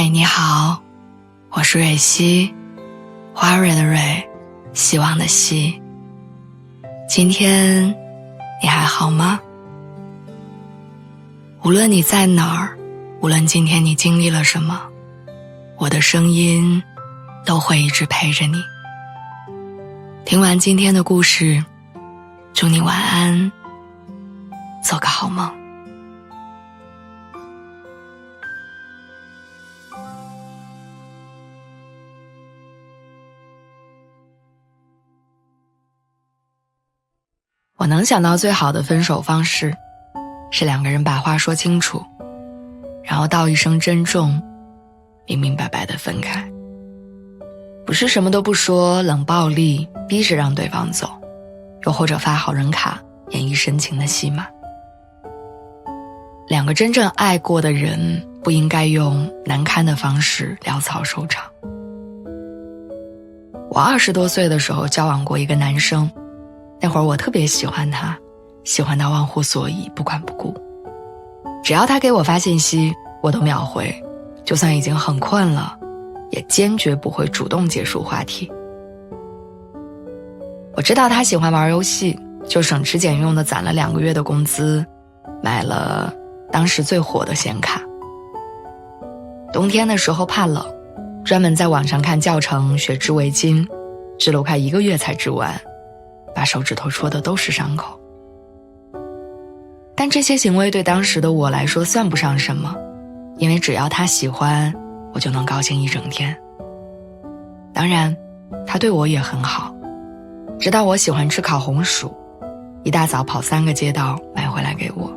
嗨，你好，我是蕊希，花蕊的蕊，希望的希。今天你还好吗？无论你在哪儿，无论今天你经历了什么，我的声音都会一直陪着你。听完今天的故事，祝你晚安，做个好梦。我能想到最好的分手方式，是两个人把话说清楚，然后道一声珍重，明明白白地分开。不是什么都不说，冷暴力，逼着让对方走，又或者发好人卡，演绎深情的戏码。两个真正爱过的人，不应该用难堪的方式潦草收场。我20多岁的时候交往过一个男生，那会儿我特别喜欢他，喜欢到忘乎所以，不管不顾。只要他给我发信息，我都秒回，就算已经很困了，也坚决不会主动结束话题。我知道他喜欢玩游戏，就省吃俭用地攒了2个月的工资，买了当时最火的显卡。冬天的时候怕冷，专门在网上看教程学织围巾，织了快1个月才织完，把手指头戳的都是伤口。但这些行为对当时的我来说算不上什么，因为只要他喜欢，我就能高兴一整天。当然，他对我也很好，知道我喜欢吃烤红薯，一大早跑3个街道买回来给我。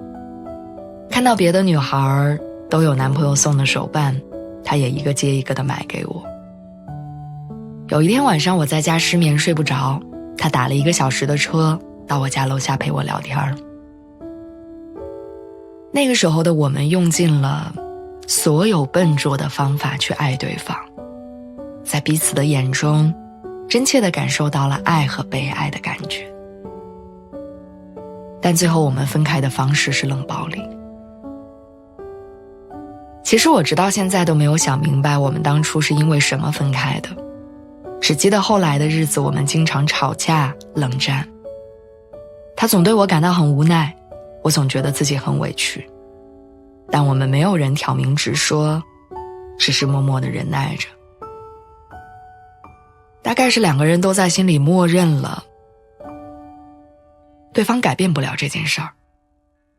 看到别的女孩都有男朋友送的手办，他也一个接一个的买给我。有一天晚上我在家失眠睡不着，他打了1个小时的车到我家楼下陪我聊天。那个时候的我们用尽了所有笨拙的方法去爱对方，在彼此的眼中真切地感受到了爱和被爱的感觉。但最后我们分开的方式是冷暴力。其实我直到现在都没有想明白我们当初是因为什么分开的，只记得后来的日子我们经常吵架冷战。他总对我感到很无奈，我总觉得自己很委屈，但我们没有人挑明直说，只是默默地忍耐着。大概是2个人都在心里默认了对方改变不了这件事儿，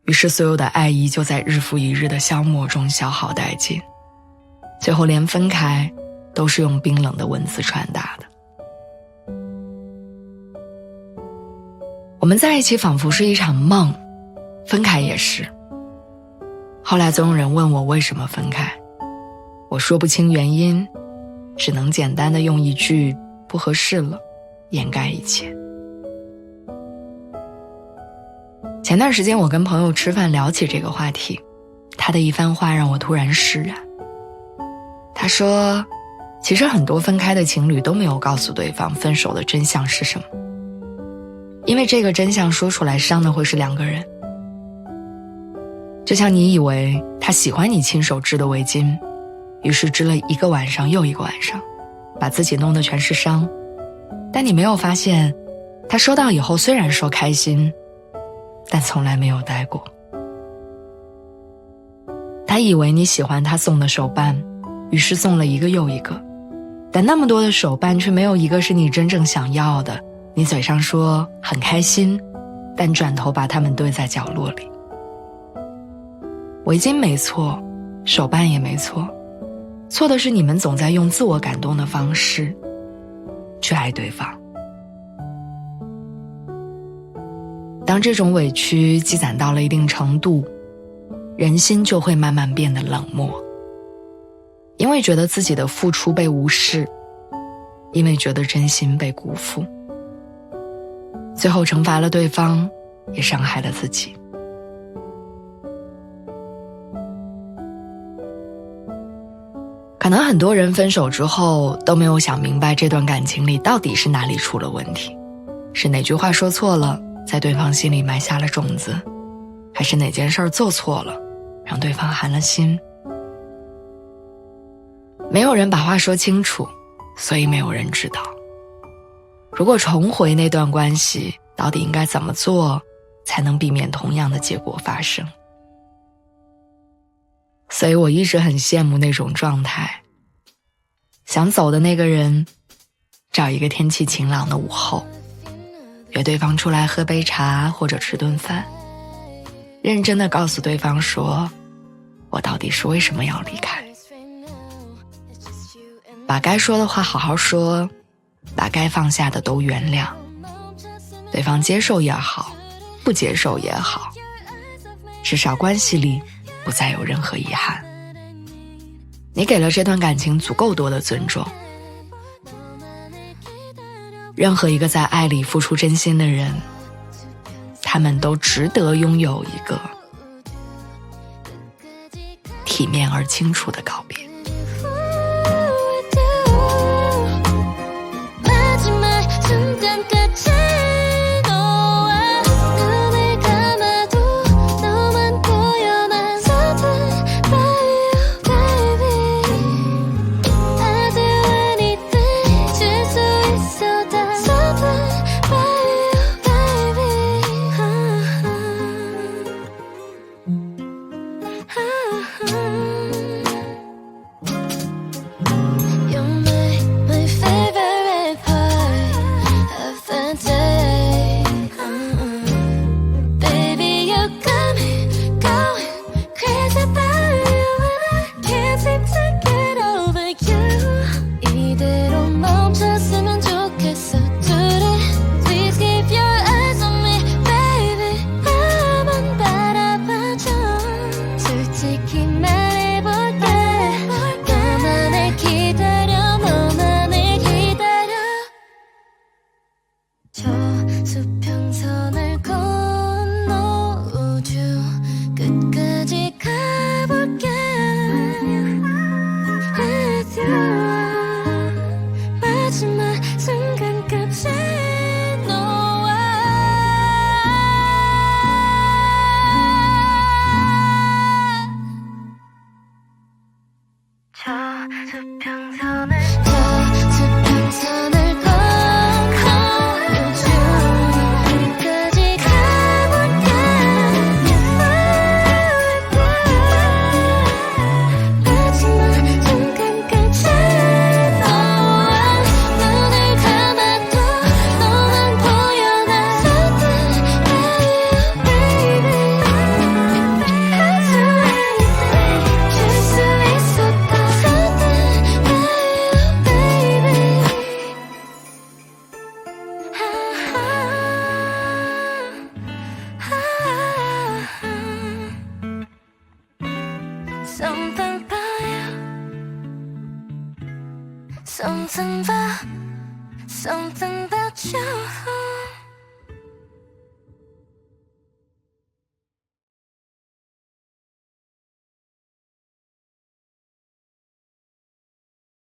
于是所有的爱意就在日复一日的消磨中消耗殆尽，最后连分开都是用冰冷的文字传达的。我们在一起仿佛是一场梦，分开也是。后来总有人问我为什么分开，我说不清原因，只能简单的用一句不合适了掩盖一切。前段时间我跟朋友吃饭聊起这个话题，他的一番话让我突然释然。他说，其实很多分开的情侣都没有告诉对方分手的真相是什么，因为这个真相说出来伤的会是2个人。就像你以为他喜欢你亲手织的围巾，于是织了1个晚上又1个晚上，把自己弄得全是伤，但你没有发现，他收到以后虽然说开心，但从来没有戴过。他以为你喜欢他送的手办，于是送了1个又1个，但那么多的手办却没有1个是你真正想要的。你嘴上说很开心，但转头把它们堆在角落里。围巾没错，手办也没错，错的是你们总在用自我感动的方式去爱对方。当这种委屈积攒到了一定程度，人心就会慢慢变得冷漠，因为觉得自己的付出被无视，因为觉得真心被辜负，最后惩罚了对方，也伤害了自己。可能很多人分手之后都没有想明白这段感情里到底是哪里出了问题，是哪句话说错了，在对方心里埋下了种子，还是哪件事做错了，让对方寒了心。没有人把话说清楚，所以没有人知道。如果重回那段关系，到底应该怎么做才能避免同样的结果发生？所以我一直很羡慕那种状态，想走的那个人找一个天气晴朗的午后，约对方出来喝杯茶或者吃顿饭，认真地告诉对方说，我到底是为什么要离开，把该说的话好好说，把该放下的都原谅，对方接受也好，不接受也好，至少关系里不再有任何遗憾。你给了这段感情足够多的尊重。任何一个在爱里付出真心的人，他们都值得拥有一个体面而清楚的告别。수평선을 건너 우주 끝까지 가볼게 With you 마지막 순간까지 너와 저 수평선을 something about you